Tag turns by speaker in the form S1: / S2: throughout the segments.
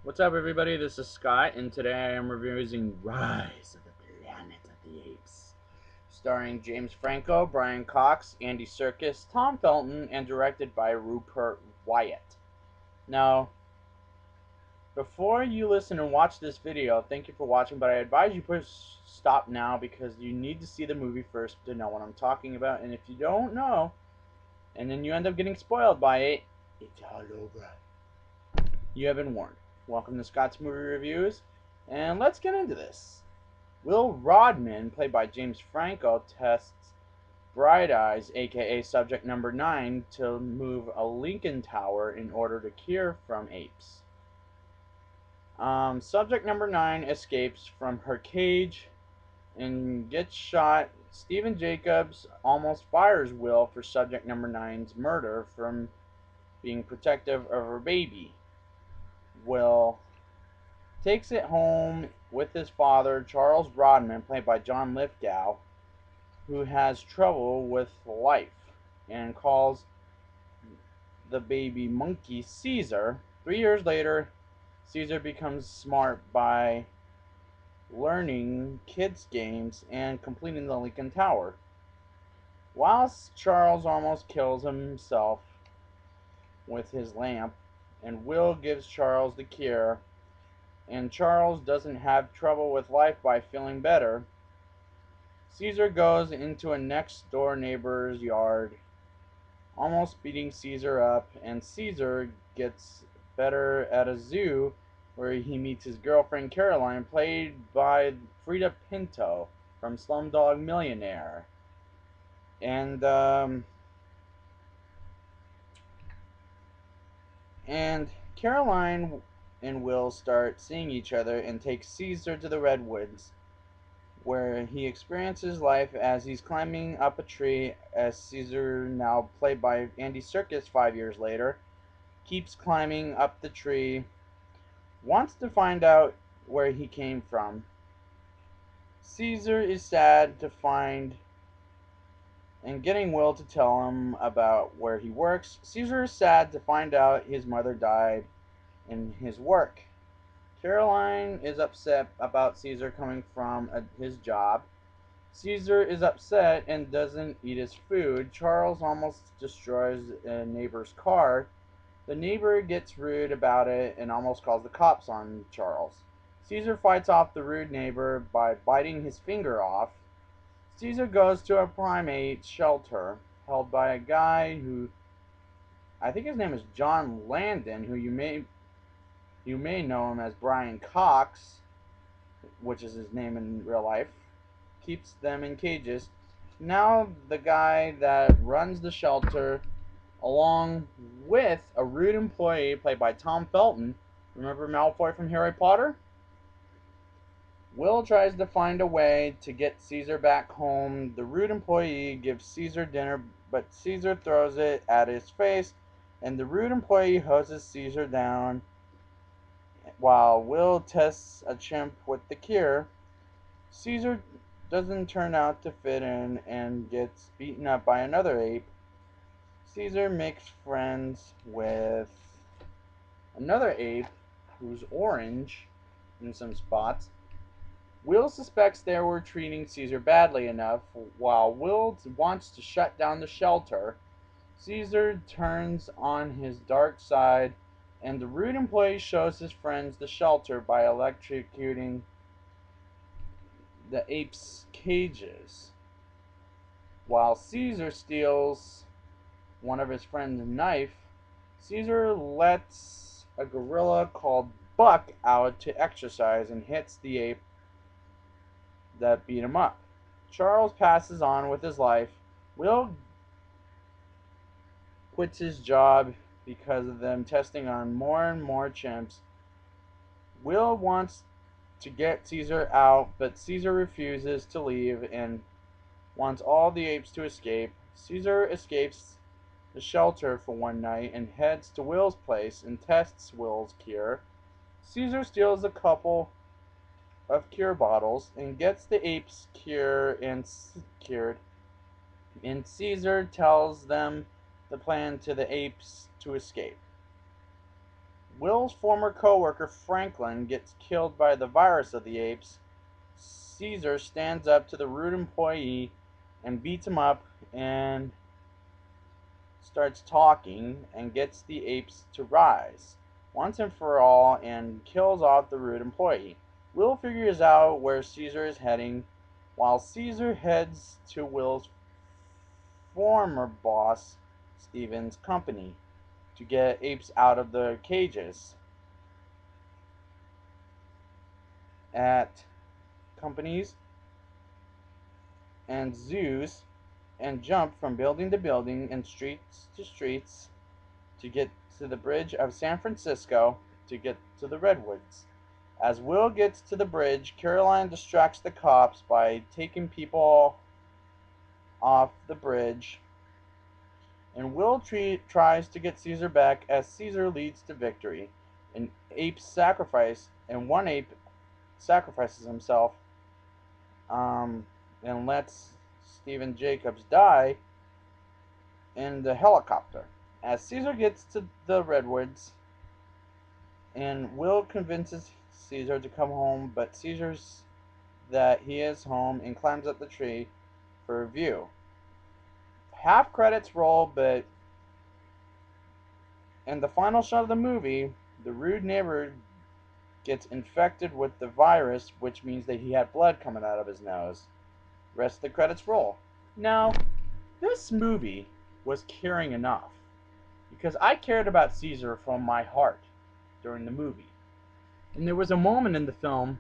S1: What's up, everybody? This is Scott, and today I am reviewing Rise of the Planet of the Apes, starring James Franco, Brian Cox, Andy Serkis, Tom Felton, and directed by Rupert Wyatt. Now, before you listen and watch this video, thank you for watching, but I advise you push stop now because you need to see the movie first to know what I'm talking about, and if you don't know, and then you end up getting spoiled by it, it's all over. You have been warned. Welcome to Scott's Movie Reviews, and let's get into this. Will Rodman, played by James Franco, tests Bright Eyes, aka Subject Number 9, to move a Lincoln Tower in order to cure from apes. Subject Number 9 escapes from her cage and gets shot. Stephen Jacobs almost fires Will for Subject Number 9's murder from being protective of her baby. Will takes it home with his father, Charles Rodman, played by John Lithgow, who has trouble with life, and calls the baby monkey Caesar. 3 years later, Caesar becomes smart by learning kids' games and completing the Lincoln Tower. Whilst Charles almost kills himself with his lamp, and Will gives Charles the cure, and Charles doesn't have trouble with life by feeling better, Caesar goes into a next door neighbor's yard, almost beating Caesar up, and Caesar gets better at a zoo where he meets his girlfriend Caroline, played by Frida Pinto from Slumdog Millionaire. And and Caroline and Will start seeing each other and take Caesar to the redwoods, where he experiences life as he's climbing up a tree, as Caesar, now played by Andy Serkis 5 years later, keeps climbing up the tree, wants to find out where he came from. Caesar is sad to find and getting Will to tell him about where he works. Caesar is sad to find out his mother died in his work. Caroline is upset about Caesar coming from his job. Caesar is upset and doesn't eat his food. Charles almost destroys a neighbor's car. The neighbor gets rude about it and almost calls the cops on Charles. Caesar fights off the rude neighbor by biting his finger off. Caesar goes to a primate shelter held by a guy who, I think his name is John Landon, who you may know him as Brian Cox, which is his name in real life, keeps them in cages. Now the guy that runs the shelter, along with a rude employee played by Tom Felton, remember Malfoy from Harry Potter? Will tries to find a way to get Caesar back home. The rude employee gives Caesar dinner, but Caesar throws it at his face, and the rude employee hoses Caesar down while Will tests a chimp with the cure. Caesar doesn't turn out to fit in and gets beaten up by another ape. Caesar makes friends with another ape who's orange in some spots. Will suspects they were treating Caesar badly enough. While Will wants to shut down the shelter, Caesar turns on his dark side, and the rude employee shows his friends the shelter by electrocuting the apes' cages. While Caesar steals one of his friend's knife, Caesar lets a gorilla called Buck out to exercise and hits the ape that beat him up. Charles passes on with his life. Will quits his job because of them testing on more and more chimps. Will wants to get Caesar out, but Caesar refuses to leave and wants all the apes to escape. Caesar escapes the shelter for one night and heads to Will's place and tests Will's cure. Caesar steals a couple of cure bottles and gets the apes cured, and Caesar tells them the plan to the apes to escape. Will's former coworker Franklin gets killed by the virus of the apes. Caesar stands up to the rude employee and beats him up and starts talking and gets the apes to rise once and for all and kills off the rude employee. Will figures out where Caesar is heading while Caesar heads to Will's former boss, Steven's company, to get apes out of the cages at companies and zoos and jump from building to building and streets to streets to get to the bridge of San Francisco to get to the redwoods. As Will gets to the bridge, Caroline distracts the cops by taking people off the bridge, and Will tries to get Caesar back as Caesar leads to victory. An ape sacrifice, and one ape sacrifices himself and lets Stephen Jacobs die in the helicopter. As Caesar gets to the redwoods, and Will convinces Caesar to come home, but Caesar's that he is home and climbs up the tree for a view. Half credits roll, but in the final shot of the movie, the rude neighbor gets infected with the virus, which means that he had blood coming out of his nose. Rest of the credits roll. Now, this movie was caring enough because I cared about Caesar from my heart during the movie. And there was a moment in the film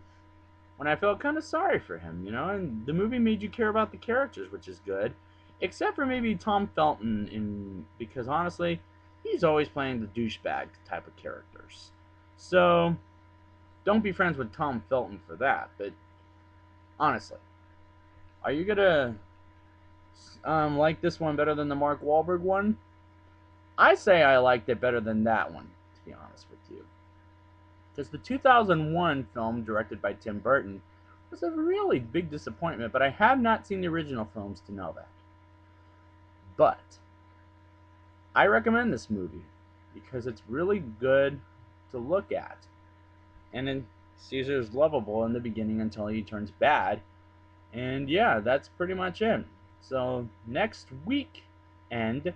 S1: when I felt kind of sorry for him, and the movie made you care about the characters, which is good, except for maybe Tom Felton, because honestly, he's always playing the douchebag type of characters. So don't be friends with Tom Felton for that. But honestly, are you gonna like this one better than the Mark Wahlberg one? I say I liked it better than that one, to be honest with you. Because the 2001 film, directed by Tim Burton, was a really big disappointment, but I have not seen the original films to know that. But I recommend this movie because it's really good to look at. And then Caesar's lovable in the beginning until he turns bad. And yeah, that's pretty much it. So next week, and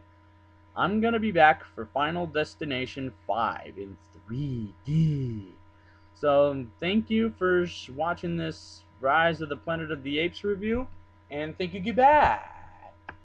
S1: I'm going to be back for Final Destination 5 in 3D. So thank you for watching this Rise of the Planet of the Apes review, and thank you, goodbye.